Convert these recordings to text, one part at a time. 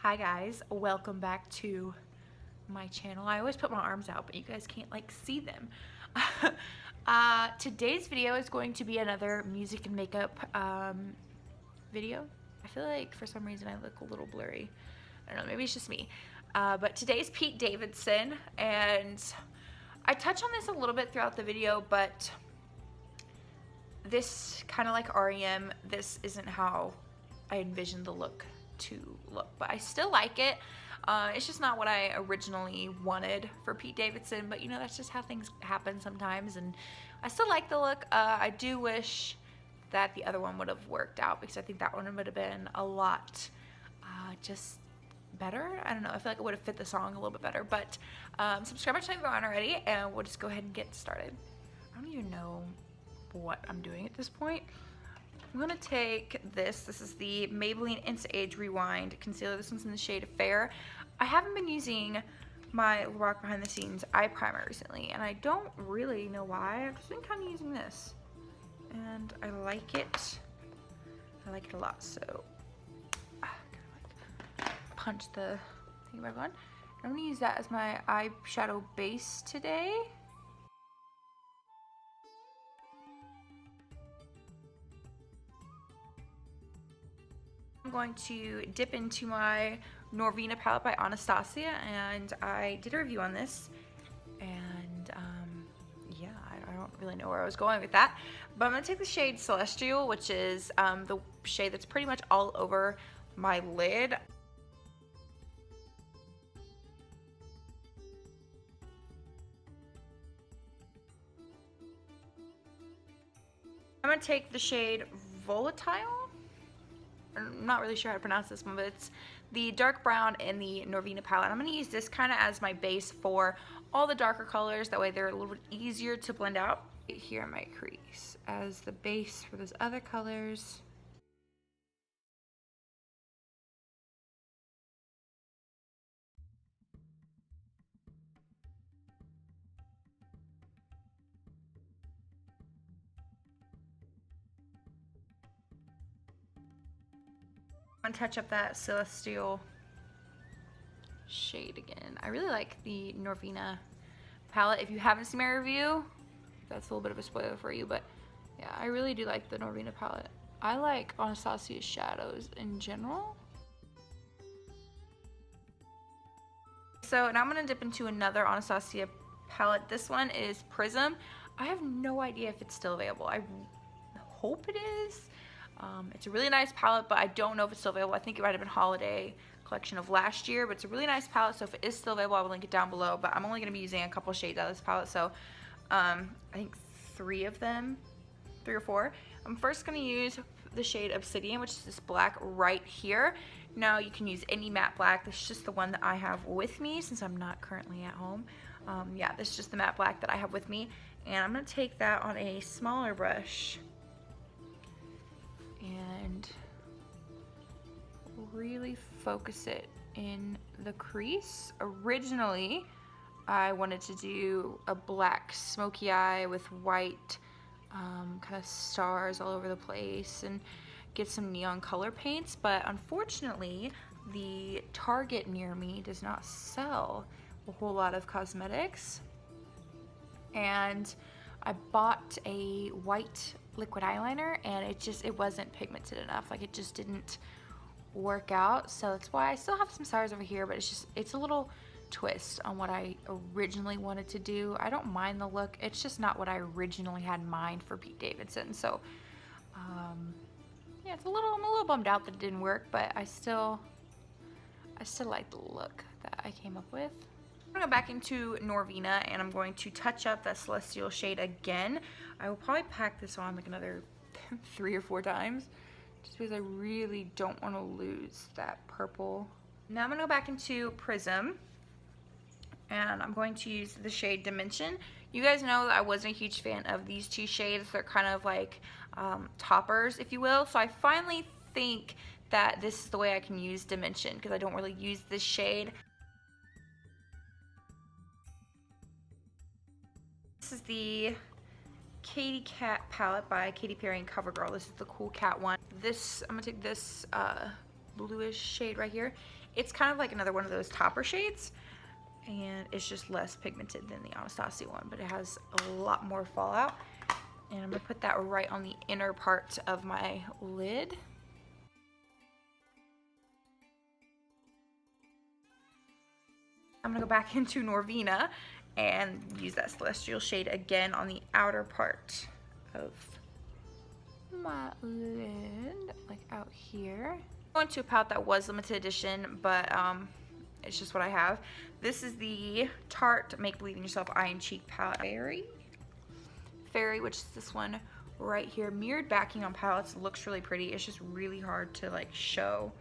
Hi guys, welcome back to my channel. I always put my arms out, but you guys can't like see them. Today's video is going to be another music and makeup video. I feel like for some reason I look a little blurry. I don't know, maybe it's just me. But today's Pete Davidson, and I touch on this a little bit throughout the video, but this, kind of like REM, this isn't how I envisioned the look to look, but I still like it. It's just not what I originally wanted for Pete Davidson, but you know, that's just how things happen sometimes, and I still like the look. I do wish that the other one would have worked out, because I think that one would have been a lot just better. I don't know, I feel like it would have fit the song a little bit better, but subscribe to my channel if you aren't already, and we'll just go ahead and get started. I don't even know what I'm doing at this point. I'm gonna take this. This is the Maybelline Instant Age Rewind Concealer. This one's in the shade Fair. I haven't been using my Lorac Behind the Scenes eye primer recently, and I don't really know why. I've just been kind of using this, and I like it. I like it a lot. So, punch the thing back on. I'm gonna use that as my eyeshadow base today. I'm going to dip into my Norvina palette by Anastasia, and I did a review on this, and yeah, I don't really know where I was going with that, but I'm going to take the shade Celestial, which is the shade that's pretty much all over my lid. I'm going to take the shade Volatile. I'm not really sure how to pronounce this one, but it's the dark brown in the Norvina palette. I'm going to use this kind of as my base for all the darker colors. That way they're a little bit easier to blend out. Here in my crease as the base for those other colors. I'm going to touch up that Celestial shade again. I really like the Norvina palette. If you haven't seen my review, that's a little bit of a spoiler for you, but yeah, I really do like the Norvina palette. I like Anastasia's shadows in general. So now I'm going to dip into another Anastasia palette. This one is Prism. I have no idea if it's still available. I hope it is. It's a really nice palette, but I don't know if it's still available. I think it might have been holiday collection of last year, but it's a really nice palette, so if it is still available, I will link it down below. But I'm only going to be using a couple shades out of this palette, so I think 3 of them, 3 or 4. I'm first going to use the shade Obsidian, which is this black right here. Now you can use any matte black. This is just the one that I have with me since I'm not currently at home. Yeah, this is just the matte black that I have with me, and I'm going to take that on a smaller brush and really focus it in the crease. Originally, I wanted to do a black smoky eye with white kind of stars all over the place and get some neon color paints, but unfortunately, the Target near me does not sell a whole lot of cosmetics, and I bought a white liquid eyeliner, and it wasn't pigmented enough. Like, it just didn't work out. So that's why I still have some stars over here, but it's a little twist on what I originally wanted to do. I don't mind the look, it's just not what I originally had in mind for Pete Davidson. So yeah, I'm a little bummed out that it didn't work, but I still like the look that I came up with. I'm going to go back into Norvina, and I'm going to touch up that Celestial shade again. I will probably pack this on like another 3 or 4 times, just because I really don't want to lose that purple. Now I'm going to go back into Prism, and I'm going to use the shade Dimension. You guys know that I wasn't a huge fan of these 2 shades. They're kind of like toppers, if you will. So I finally think that this is the way I can use Dimension, because I don't really use this shade. This is the Katy Cat palette by Katy Perry and CoverGirl. This is the Cool Cat one. I'm gonna take this bluish shade right here. It's kind of like another one of those topper shades, and it's just less pigmented than the Anastasia one, but it has a lot more fallout. And I'm gonna put that right on the inner part of my lid. I'm gonna go back into Norvina and use that Celestial shade again on the outer part of my lid, like out here. I'm going to a palette that was limited edition, but it's just what I have. This is the Tarte Make Believe in Yourself Eye and Cheek palette. Fairy, which is this one right here. Mirrored backing on palettes looks really pretty. It's just really hard to like show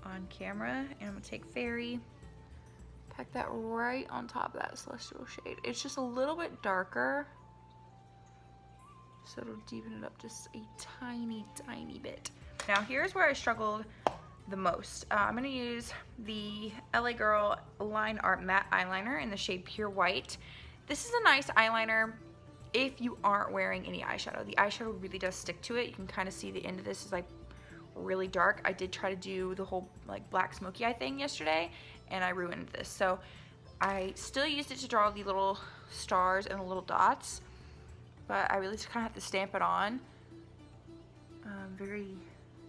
on camera. And I'm gonna take Fairy, pack that right on top of that Celestial shade. It's just a little bit darker, so it'll deepen it up just a tiny, tiny bit. Now here's where I struggled the most. I'm gonna use the LA Girl Line Art Matte Eyeliner in the shade Pure White. This is a nice eyeliner if you aren't wearing any eyeshadow. The eyeshadow really does stick to it. You can kind of see the end of this is like really dark. I did try to do the whole like black smoky eye thing yesterday, and I ruined this. So I still used it to draw the little stars and the little dots, but I really just kind of have to stamp it on very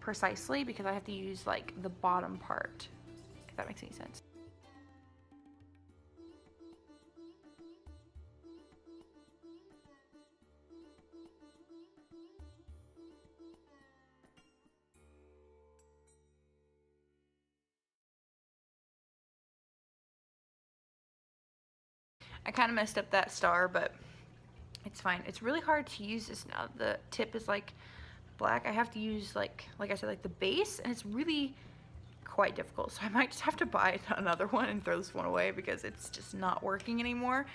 precisely because I have to use like the bottom part, if that makes any sense. I kind of messed up that star, but it's fine. It's really hard to use this now. The tip is like black. I have to use like I said, like the base, and it's really quite difficult. So I might just have to buy another one and throw this one away because it's just not working anymore.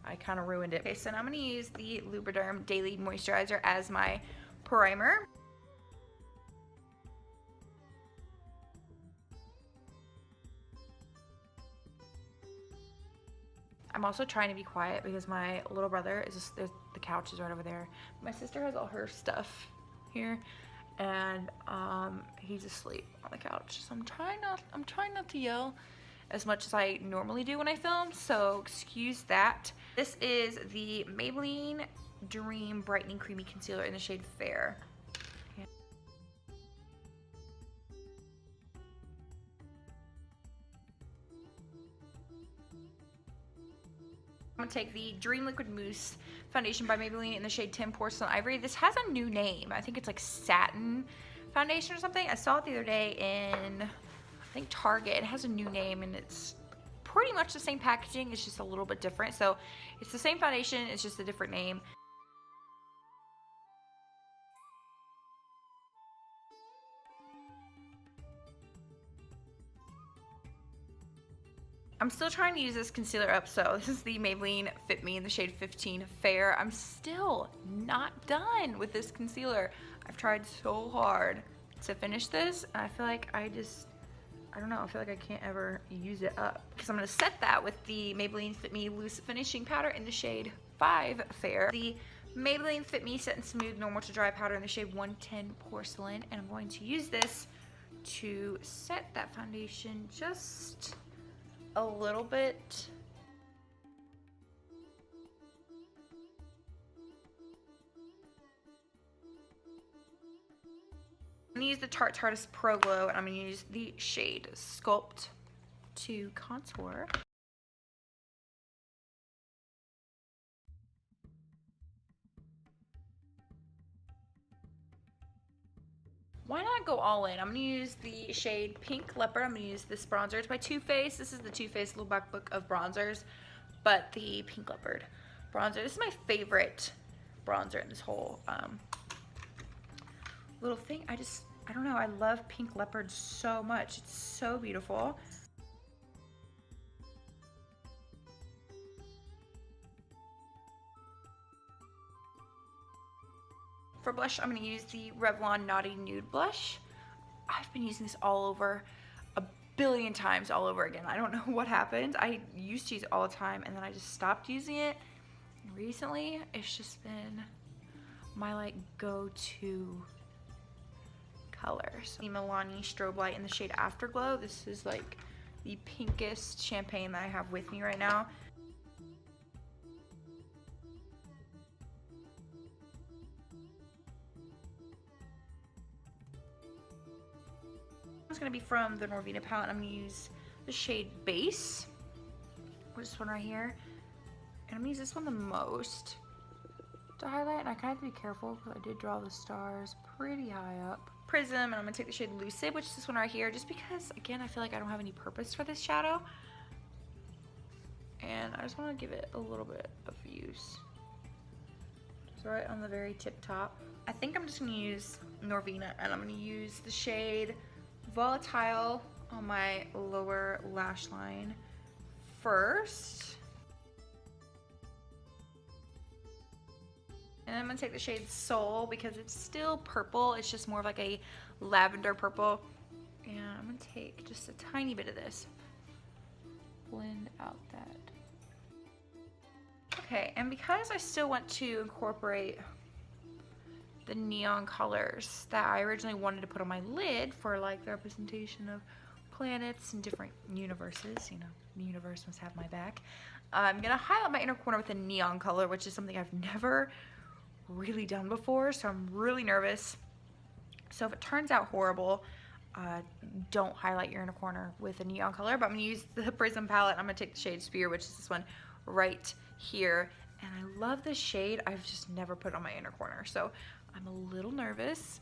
I kind of ruined it. Okay, so now I'm going to use the Lubriderm Daily Moisturizer as my primer. I'm also trying to be quiet because my little brother is just, the couch is right over there. My sister has all her stuff here, and he's asleep on the couch. So I'm trying not to yell as much as I normally do when I film, so excuse that. This is the Maybelline Dream Brightening Creamy Concealer in the shade Fair. I'm gonna take the Dream Liquid Mousse foundation by Maybelline in the shade 10 Porcelain Ivory. This has a new name. I think it's like Satin Foundation or something. I saw it the other day in, I think, Target. It has a new name, and it's pretty much the same packaging. It's just a little bit different. So it's the same foundation. It's just a different name. I'm still trying to use this concealer up, so this is the Maybelline Fit Me in the shade 15 Fair. I'm still not done with this concealer. I've tried so hard to finish this, and I feel like I don't know, I feel like I can't ever use it up. Because I'm going to set that with the Maybelline Fit Me Loose Finishing Powder in the shade 5 Fair. The Maybelline Fit Me Set and Smooth Normal to Dry Powder in the shade 110 Porcelain, and I'm going to use this to set that foundation just a little bit. I'm going to use the Tarte Tarteist Pro Glow, and I'm going to use the shade Sculpt to contour. Why not go all in? I'm going to use the shade Pink Leopard. I'm going to use this bronzer. It's by Too Faced. This is the Too Faced Little Black Book of bronzers, but the Pink Leopard bronzer. This is my favorite bronzer in this whole little thing. I don't know. I love Pink Leopard so much. It's so beautiful. For blush, I'm going to use the Revlon Naughty Nude Blush. I've been using this all over, a billion times all over again. I don't know what happened. I used to use it all the time, and then I just stopped using it. Recently, it's just been my like go-to color. So the Milani Strobe Light in the shade Afterglow. This is like the pinkest champagne that I have with me right now. It's gonna be from the Norvina palette. I'm gonna use the shade Base, which is this one right here, and I'm gonna use this one the most to highlight. And I kind of have to be careful because I did draw the stars pretty high up. Prism, and I'm gonna take the shade Lucid, which is this one right here, just because again I feel like I don't have any purpose for this shadow, and I just want to give it a little bit of use. It's right on the very tip top. I think I'm just gonna use Norvina, and I'm gonna use the shade Volatile on my lower lash line first. And I'm gonna take the shade Soul because it's still purple. It's just more of like a lavender purple. And I'm gonna take just a tiny bit of this. Blend out that. Okay, and because I still want to incorporate the neon colors that I originally wanted to put on my lid for like the representation of planets and different universes, you know, the universe must have my back. I'm gonna highlight my inner corner with a neon color, which is something I've never really done before, so I'm really nervous. So if it turns out horrible, don't highlight your inner corner with a neon color, but I'm gonna use the Prism palette. I'm gonna take the shade Spear, which is this one right here, and I love this shade. I've just never put it on my inner corner, so I'm a little nervous.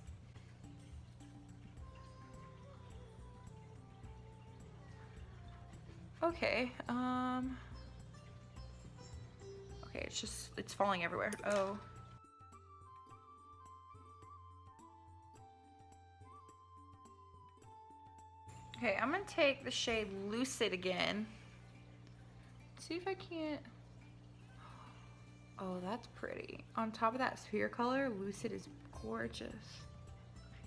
Okay, okay, it's falling everywhere. Oh. Okay, I'm gonna take the shade Lucid again. See if I can't. Oh, that's pretty. On top of that Spear color, Lucid is gorgeous.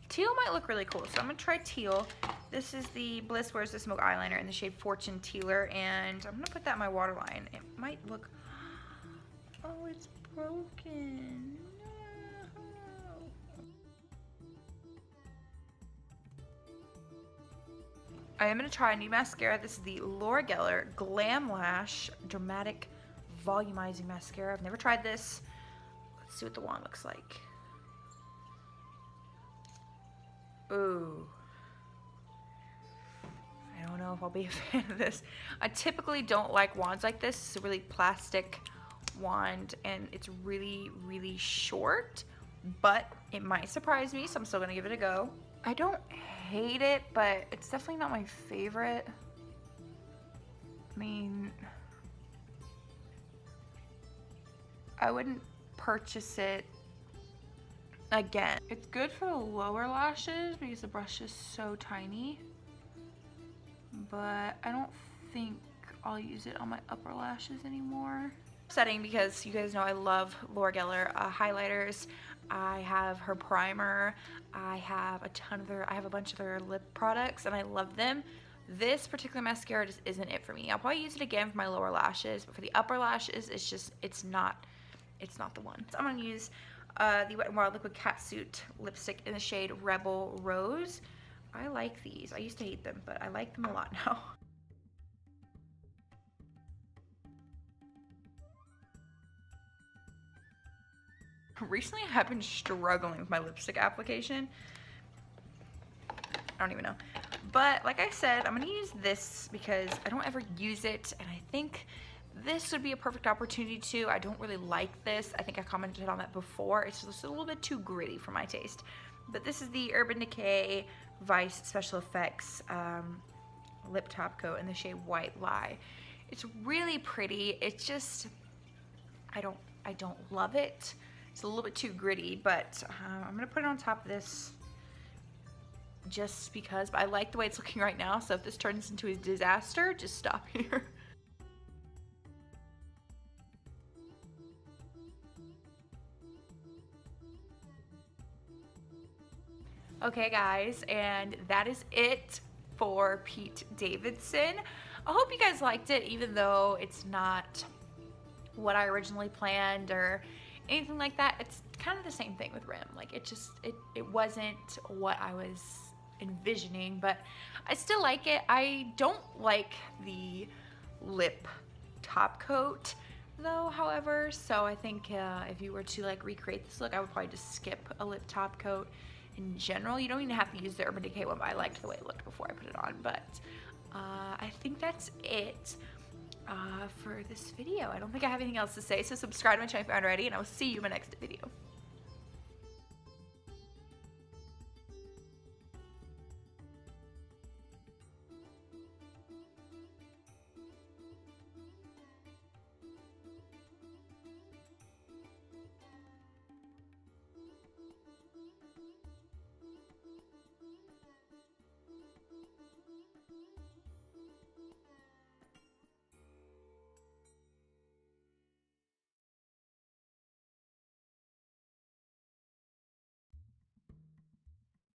Teal might look really cool, so I'm gonna try teal. This is the Bliss Wears the Smoke eyeliner in the shade Fortune Tealer, and I'm gonna put that in my waterline. It might look. Oh, it's broken. I am going to try a new mascara. This is the Laura Geller Glam Lash Dramatic Volumizing Mascara. I've never tried this. Let's see what the wand looks like. Ooh. I don't know if I'll be a fan of this. I typically don't like wands like this. It's a really plastic wand, and it's really, really short, but it might surprise me, so I'm still going to give it a go. I don't hate it, but it's definitely not my favorite. I mean, I wouldn't purchase it again. It's good for the lower lashes because the brush is so tiny, but I don't think I'll use it on my upper lashes anymore. Setting because you guys know I love Laura Geller highlighters. I have her primer. I have a bunch of their lip products, and I love them. This particular mascara just isn't it for me. I'll probably use it again for my lower lashes, but for the upper lashes, it's not the one. So I'm gonna use the Wet n Wild Liquid Catsuit lipstick in the shade Rebel Rose. I like these. I used to hate them, but I like them a lot now. Recently, I have been struggling with my lipstick application. I don't even know. But like I said, I'm going to use this because I don't ever use it, and I think this would be a perfect opportunity to. I don't really like this. I think I commented on that before. It's just a little bit too gritty for my taste. But this is the Urban Decay Vice Special Effects lip top coat in the shade White Lie. It's really pretty. It's just, I don't love it. It's a little bit too gritty, but I'm gonna put it on top of this just because. But I like the way it's looking right now, so if this turns into a disaster, just stop here. Okay guys, and that is it for Pete Davidson. I hope you guys liked it, even though it's not what I originally planned, or anything like that. It's kind of the same thing with rim. Like it wasn't what I was envisioning, but I still like it. I don't like the lip top coat though, however, so I think if you were to like recreate this look, I would probably just skip a lip top coat in general. You don't even have to use the Urban Decay one, but I liked the way it looked before I put it on. But I think that's it for this video. I don't think I have anything else to say, so subscribe to my channel if you aren't already, and I will see you in my next video.